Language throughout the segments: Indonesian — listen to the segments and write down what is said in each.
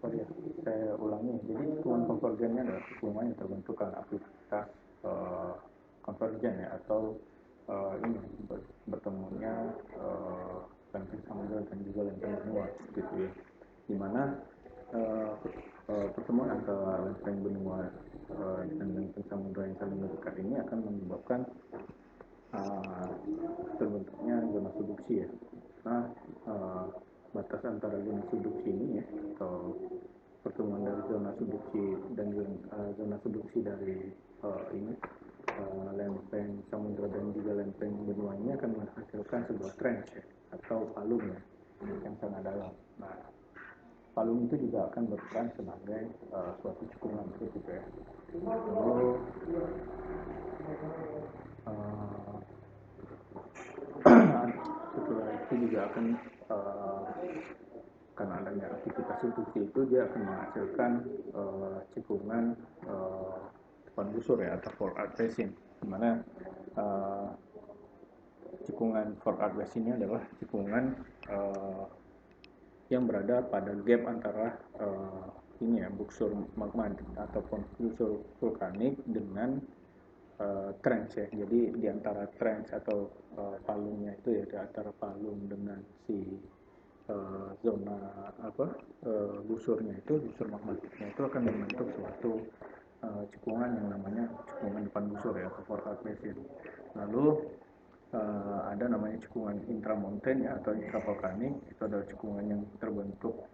sorry ya, saya ulangi. Jadi cekungan konvergennya adalah cekungan yang terbentuk karena aktivitas konvergen ya, atau ini bertemunya lempeng samudra dan juga lempeng benua gitu ya, dimana pertemuan antara lempeng benua dan lempeng samudra yang saling dekat ini akan menyebabkan terbentuknya zona subduksi ya. Nah, batas antara zona subduksi ini ya, atau pertemuan dari zona subduksi dan zona subduksi dari ini lempeng samudra dan juga lempeng benua ini akan menghasilkan sebuah trench ya, atau palung ya, yang sangat dalam. Nah, palung itu juga akan berperan sebagai suatu cekungan gitu ya. Lalu setelah itu juga akan karena adanya aktivitas subduksi itu dia akan menghasilkan cekungan depan busur ya, atau forward basin, dimana cekungan forward basin ini adalah cekungan yang berada pada gap antara ini ya, buksur magma ataupun buksur vulkanik dengan trench ya. Jadi di antara trench atau palungnya itu ya, di antara palung dengan si zona busurnya itu, busur magmatiknya itu akan membentuk suatu cekungan yang namanya cekungan depan busur ya, atau forward basin. Lalu ada namanya cekungan intramountain ya, atau intravulkanik. Itu adalah cekungan yang terbentuk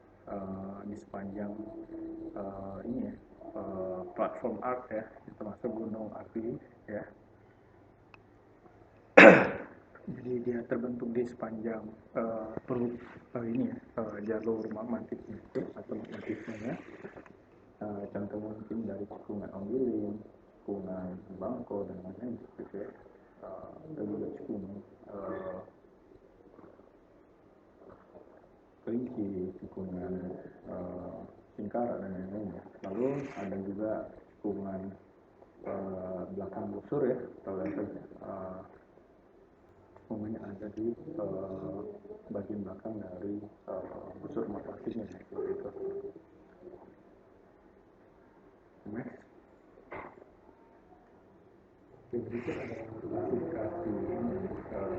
di sepanjang ini ya, platform arc ya, termasuk gunung api ya. Jadi dia terbentuk di sepanjang ini ya, jalur magmatiknya itu, atau magmatismenya. Contohnya mungkin dari cekungan Onggiling, cekungan Bangko dan lain-lain gitu ya. Dan juga cekungan Kerinci, cekungan Singkara dan lain-lain ya. Lalu ada juga cekungan belakang busur ya, atau cekungan yang ada di bagian belakang dari busur magmatiknya seperti itu. Next. Berikut adalah klasifikasi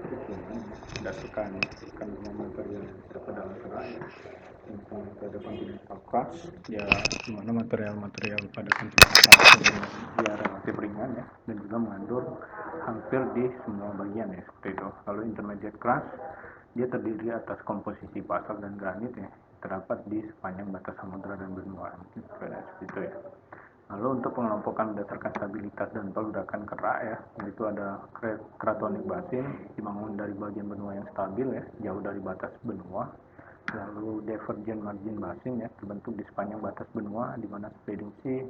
cekungan berdasarkan kandungan material yang terdapat dalam kerak ya. Yang pada continental crust ya, dimana material-material pada continental crust dia relatif ringan ya, dan juga mengandung hampir di semua bagian ya, seperti itu. Lalu intermediate crust dia terdiri atas komposisi basalt dan granit ya, terdapat di sepanjang batas samudra dan benua seperti itu ya. Lalu untuk pengelompokan berdasarkan stabilitas dan pergerakan kerak ya, itu ada cratonic basin dibangun dari bagian benua yang stabil ya, jauh dari batas benua. Lalu divergent margin basin ya, terbentuk di sepanjang batas benua, di mana spreading sea,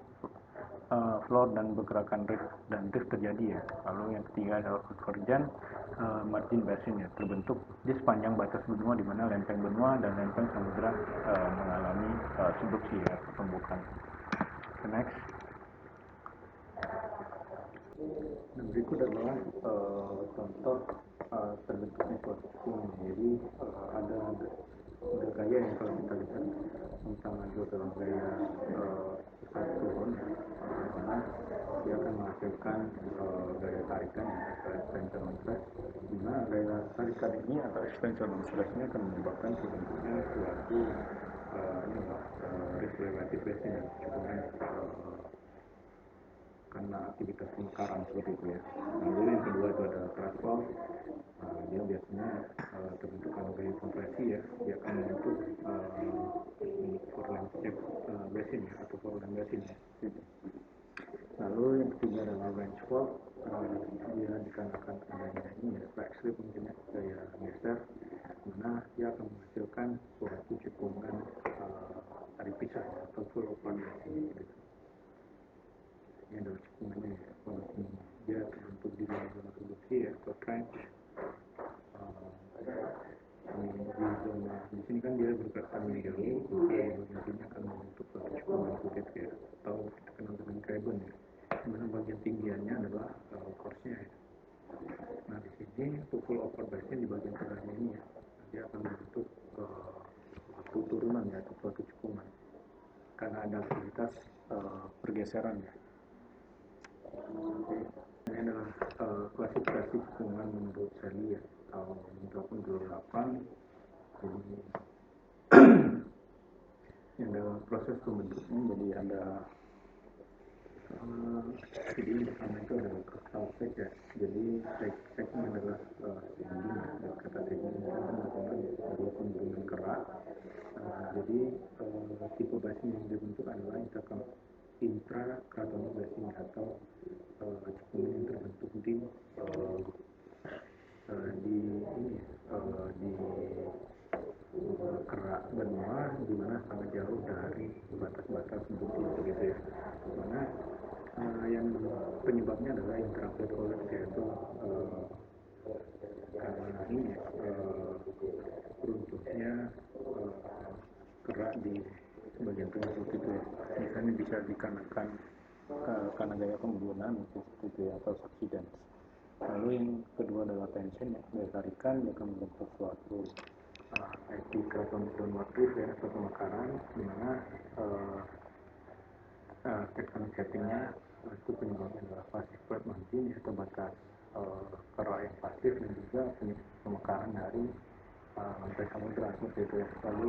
floor dan pergerakan rift dan drift terjadi ya. Lalu yang ketiga adalah convergent margin basin ya, terbentuk di sepanjang batas benua, di mana lempeng benua dan lempeng samudra mengalami subduksi ya, pertumbukan. Next. Dan berikut adalah contoh terbentuknya suatu cekungan. Jadi ada gaya yang kalau kita lihat tentang maju dalam gaya pusat turun ya, dimana dia akan menghasilkan gaya tarikan ya, atau expansion on stress, dimana gaya tarikan ini atau expansion on stress ini akan menyebabkan terbentuknya suatu relative basin ya, cekungan karena aktivitas pemekaran seperti itu ya. Lalu yang kedua itu ada transform. Dia biasanya terbentuk kalau gaya kompresi ya, dia akan membentuk foreland basin ya, atau foreland basin ya. Lalu yang ketiga adalah range fault. Dia dikarenakan adanya ini ya, slack slip mungkin ya, gaya geser, mana dia akan menghasilkan suatu cekungan dari pisah ya, atau full open basin gitu. Ini adalah cekungannya ya, dia terbentuk di dalam zona subduksi ya, atau trench. Di sini kan dia bergerak menjauh, maka bagian sini akan membentuk suatu cekungan kutip ya, atau kita kenal dengan graben ya, dimana bagian tinggiannya adalah course-nya ya. Nah di sini untuk full open ya atau suatu cekungan karena ada aktivitas pergeseran ya. Ini adalah klasifikasi cekungan menurut Sally ya, tahun 2008. Jadi yang dalam proses pembentukan jadi ada jadi pertama itu ada crustal stage ya. Jadi stage-nya adalah sanding ya, dan kata sanding itu adalah pembentukan kerak. Jadi tipe basin yang dibentuk adalah intrakratonik basin atau cekungan yang terbentuk di kerak benua di mana sangat jauh dari batas-batas bumi begitu ya. Mana yang penyebabnya adalah interaction collapse, yaitu karena ini runtuhnya kerak di bagian tengah seperti itu ya. Misalnya bisa dikarenakan karena gaya pembunuhan seperti itu ya, atau subsidence. Lalu yang kedua adalah tension ya, daya tarikan yang akan membentuk suatu epikratonic downward drift ya, atau pemekaran di mana tectonic settingnya itu penyebabnya adalah passive plate margin atau batas kerak yang pasif, dan juga pemekaran dari lantai samudra seperti itu ya. Lalu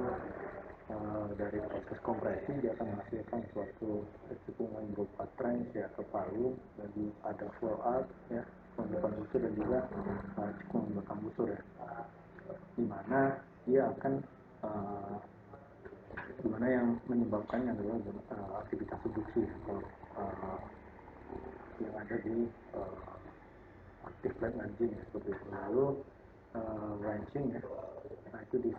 dari proses kompresi dia akan menghasilkan suatu cekungan berupa trench ya atau palu, dan ada flow out ya, pembentukan busur, dan juga cekungan belakang busur ya, dimana dia akan dimana yang menyebabkannya adalah aktivitas subduksi atau yang ada di active plate margin ya, seperti itu. Lalu wrenching ya, nah itu di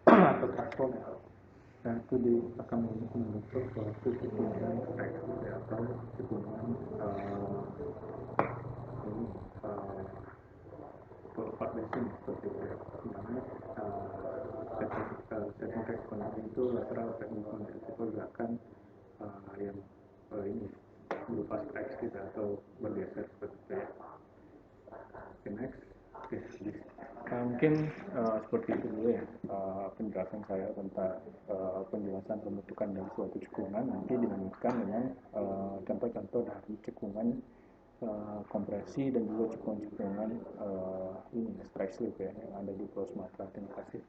atau transform ya, dan itu akan membentuk suatu cekungan stressless ya, atau cekungan ini part basin seperti itu ya, dimana setting tekstonal itu lateral segment itu gerakan yang ini berupa stretch gitu atau bergeser seperti itu ya. Oke, next. Mungkin seperti itu dulu ya penjelasan saya tentang penjelasan pembentukan dari suatu cekungan. Nanti dilanjutkan dengan contoh-contoh dari cekungan kompresi dan juga cekungan ini stretch slip ya yang ada di Pulau Sumatera. Terima kasih.